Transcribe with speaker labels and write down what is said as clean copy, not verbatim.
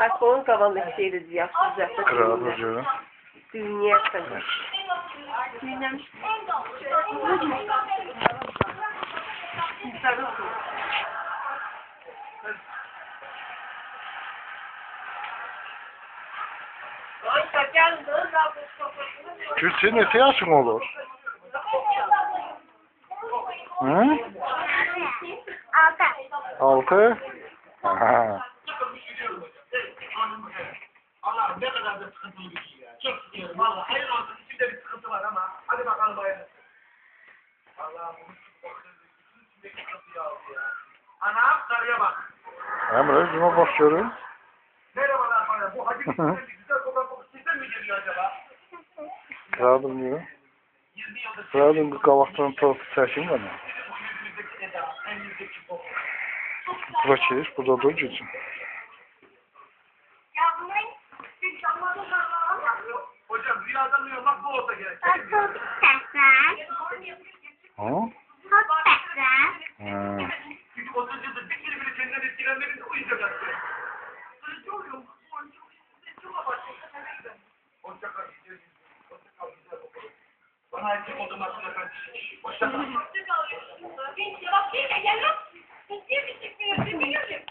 Speaker 1: iPhone'un kavanlık şeydi diye yapacak.
Speaker 2: Kırabıcı.
Speaker 1: Dünya tabii.
Speaker 2: Gülçin nesi yaşın olur? Hı? 6. Aha.
Speaker 3: Allah ne kadar da sıkıntılı bir şey ya. Çok sıkıyorum valla. Hayır olsun içimde bir sıkıntı var ama hadi bakalım hayırlısı. Allah'ım içimdeki sıkıntıyı aldı ya. Anam karıya bak.
Speaker 2: Emre cuma bakıyorum.
Speaker 3: Merhabalar bana. Bu hacı güzel kokan kokusu sizden mi geliyor acaba?
Speaker 2: Kırabım diyor.
Speaker 3: 20 yıldır
Speaker 2: Kırabım bir kavaktan topu seçim var mı?
Speaker 3: bu yüzümüzdeki eda, en yüzdeki koku.
Speaker 2: Bura çeyiş, burada dur cücüm.
Speaker 3: Hocam rüyadan uyumak bu olsa gerek.
Speaker 2: Ha?
Speaker 3: Çünkü 30 yıldır bir kere bile kendinden etkilenmedin uyuyacak aslında. Hoşça kal. Bana erkek olduğum hakkında kardeşim. Hoşça kal.
Speaker 4: Hoşça kal. Bak, gel lan. Ciddi bir çıkmıyor. Biliyorum.